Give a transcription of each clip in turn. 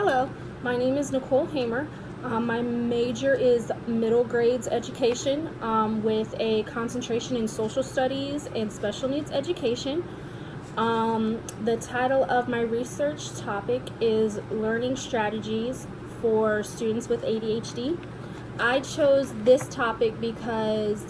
Hello, my name is Nicole Hamer. My major is middle grades education with a concentration in social studies and special needs education. The title of my research topic is Learning Strategies for Students with ADHD. I chose this topic because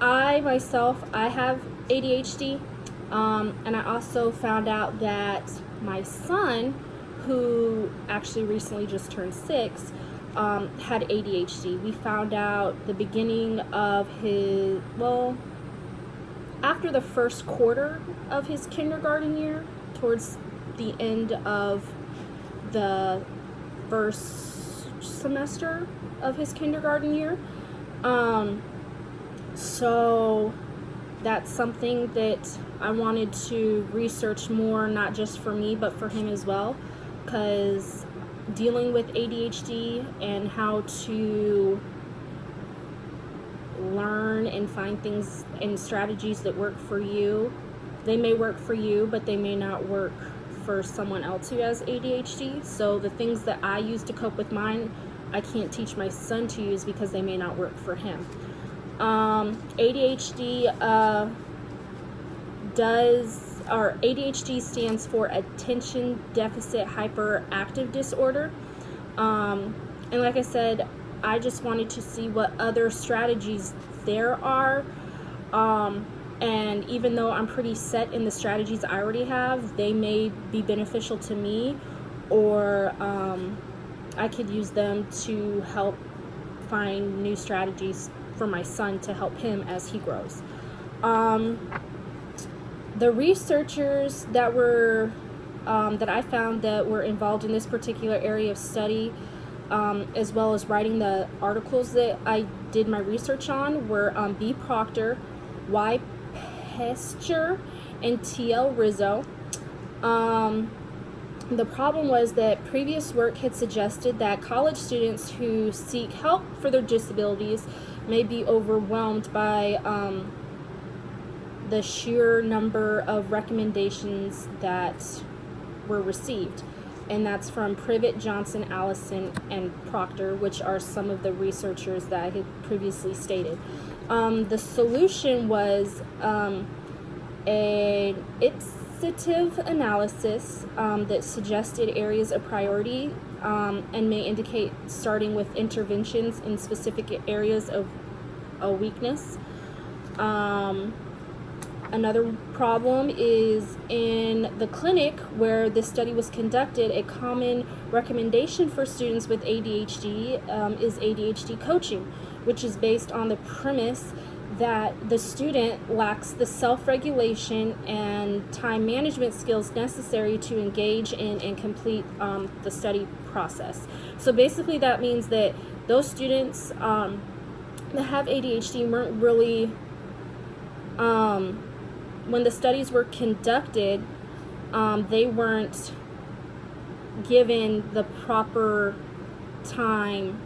I have ADHD, and I also found out that my son, who actually recently just turned 6, had ADHD. We found out the beginning of after the first quarter of his kindergarten year, towards the end of the first semester of his kindergarten year. So that's something that I wanted to research more, not just for me, but for him as well, because dealing with ADHD and how to learn and find things and strategies that work for you, they may work for you, but they may not work for someone else who has ADHD. So the things that I use to cope with mine, I can't teach my son to use because they may not work for him. ADHD stands for Attention Deficit Hyperactive Disorder. And like I said, I just wanted to see what other strategies there are. And even though I'm pretty set in the strategies I already have, they may be beneficial to me, or I could use them to help find new strategies for my son to help him as he grows. The researchers that I found that were involved in this particular area of study, as well as writing the articles that I did my research on, were B. Proctor, Y. Pescher, and T.L. Rizzo. The problem was that previous work had suggested that college students who seek help for their disabilities may be overwhelmed by the sheer number of recommendations that were received. And that's from Privet, Johnson, Allison, and Proctor, which are some of the researchers that I had previously stated. The solution was an iterative analysis that suggested areas of priority and may indicate starting with interventions in specific areas of a weakness. Another problem is in the clinic where this study was conducted, a common recommendation for students with ADHD is ADHD coaching, which is based on the premise that the student lacks the self-regulation and time management skills necessary to engage in and complete the study process. So basically that means that those students that have ADHD weren't really, when the studies were conducted, they weren't given the proper time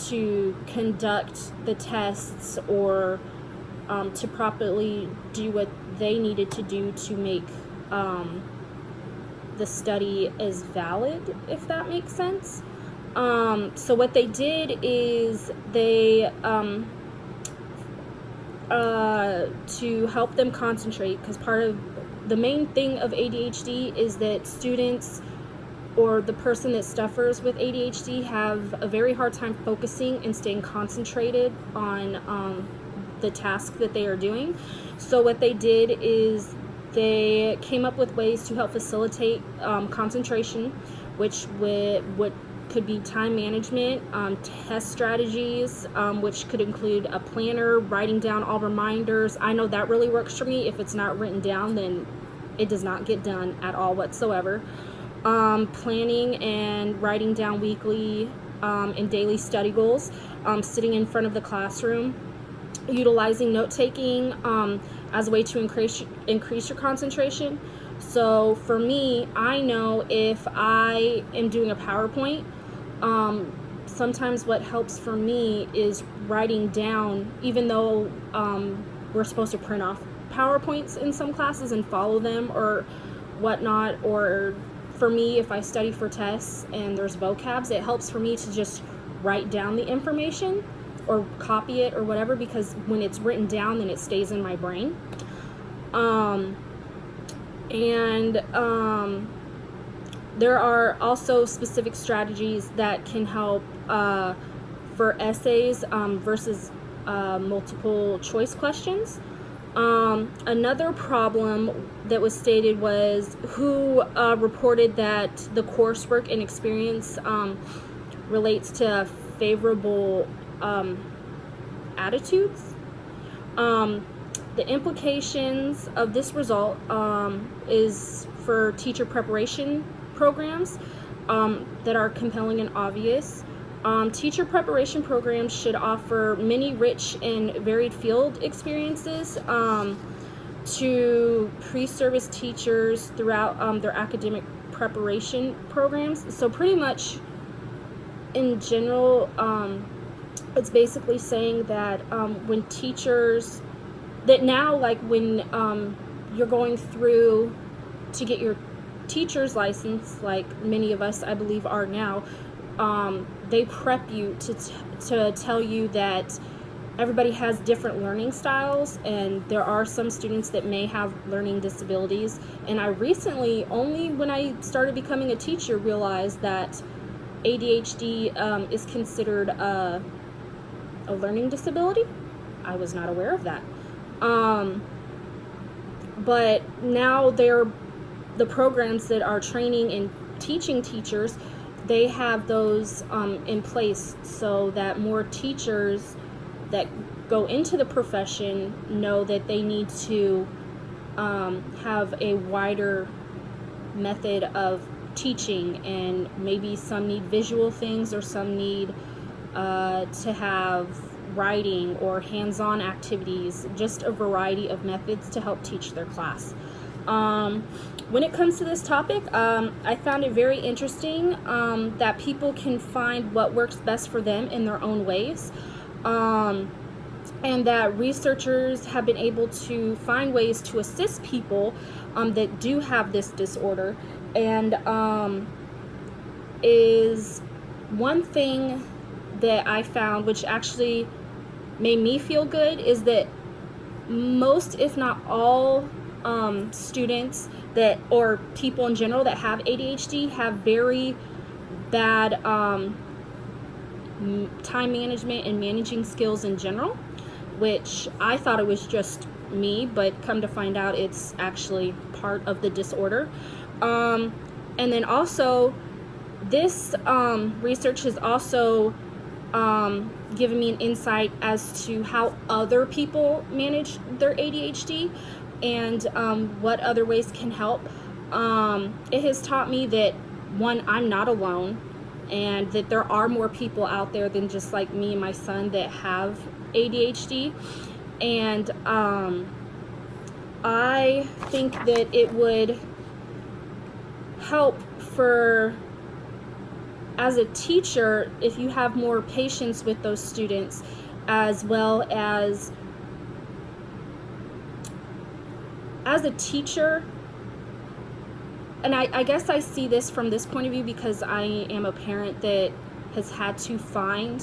to conduct the tests or to properly do what they needed to do to make the study as valid, if that makes sense. So what they did is they to help them concentrate, because part of the main thing of ADHD is that students or the person that suffers with ADHD have a very hard time focusing and staying concentrated on the task that they are doing. So what they did is they came up with ways to help facilitate concentration, which could be time management, test strategies, which could include a planner, writing down all reminders. I know that really works for me. If it's not written down, then it does not get done at all whatsoever. Planning and writing down weekly and daily study goals, sitting in front of the classroom, utilizing note-taking as a way to increase your concentration. So for me, I know if I am doing a PowerPoint, sometimes what helps for me is writing down, even though we're supposed to print off PowerPoints in some classes and follow them or whatnot, or for me, if I study for tests and there's vocabs, it helps for me to just write down the information or copy it or whatever, because when it's written down, then it stays in my brain. There are also specific strategies that can help for essays versus multiple choice questions. Another problem that was stated was who reported that the coursework and experience relates to favorable attitudes. The implications of this result is for teacher preparation programs that are compelling and obvious. Teacher preparation programs should offer many rich and varied field experiences to pre-service teachers throughout their academic preparation programs. So pretty much in general, it's basically saying that when teachers, that now like when you're going through to get your teacher's license, like many of us I believe are now, they prep you to tell you that everybody has different learning styles, and there are some students that may have learning disabilities. And I recently, only when I started becoming a teacher, realized that ADHD is considered a learning disability. I was not aware of that. But now the programs that are training and teaching teachers, they have those in place so that more teachers that go into the profession know that they need to have a wider method of teaching, and maybe some need visual things, or some need to have writing or hands-on activities, just a variety of methods to help teach their class. When it comes to this topic, I found it very interesting that people can find what works best for them in their own ways, and that researchers have been able to find ways to assist people that do have this disorder. And is one thing that I found, which actually made me feel good, is that most, if not all, students that, or people in general that have ADHD, have very bad time management and managing skills in general, which I thought it was just me, but come to find out it's actually part of the disorder. And then also this research has also given me an insight as to how other people manage their ADHD, and what other ways can help. It has taught me that, one, I'm not alone, and that there are more people out there than just like me and my son that have ADHD. And I think that it would help for, as a teacher, if you have more patience with those students, as well as a teacher. And I guess I see this from this point of view because I am a parent that has had to find,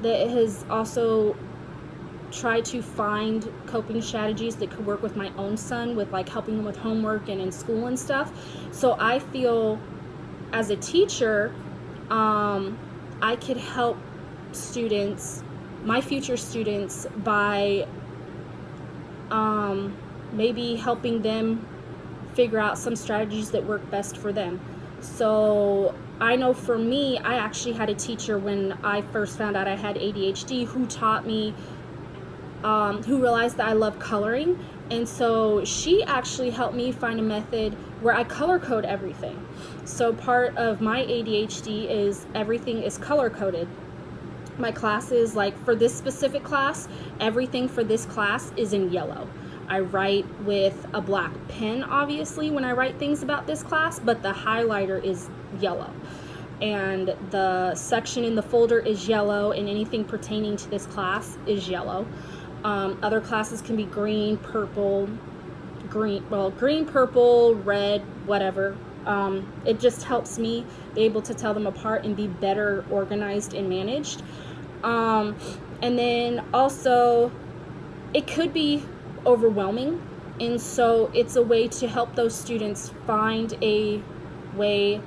that has also tried to find coping strategies that could work with my own son, with like helping him with homework and in school and stuff. So I feel as a teacher, I could help students, my future students, by maybe helping them figure out some strategies that work best for them. So I know for me, I actually had a teacher when I first found out I had ADHD who taught me, who realized that I love coloring. And so she actually helped me find a method where I color code everything. So part of my ADHD is everything is color coded. My classes, like for this specific class, everything for this class is in yellow. I write with a black pen, obviously, when I write things about this class, but the highlighter is yellow. And the section in the folder is yellow, and anything pertaining to this class is yellow. Other classes can be green, purple, green, purple, red, whatever. It just helps me be able to tell them apart and be better organized and managed. And then also, it could be overwhelming, and so it's a way to help those students find a way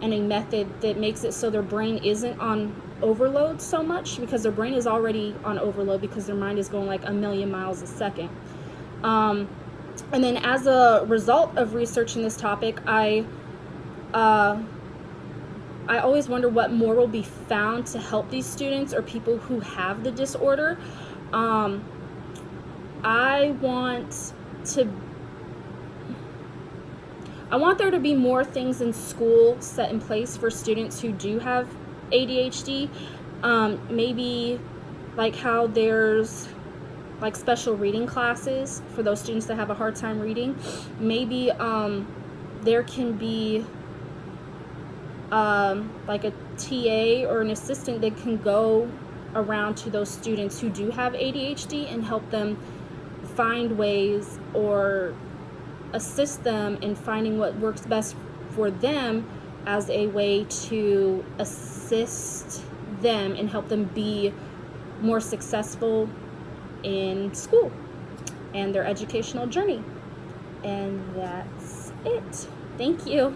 and a method that makes it so their brain isn't on overload so much, because their brain is already on overload because their mind is going like a million miles a second. And then as a result of researching this topic, I always wonder what more will be found to help these students or people who have the disorder. I want there to be more things in school set in place for students who do have ADHD. Maybe like how there's like special reading classes for those students that have a hard time reading. Maybe there can be like a TA or an assistant that can go around to those students who do have ADHD and help them find ways or assist them in finding what works best for them as a way to assist them and help them be more successful in school and their educational journey. And that's it. Thank you.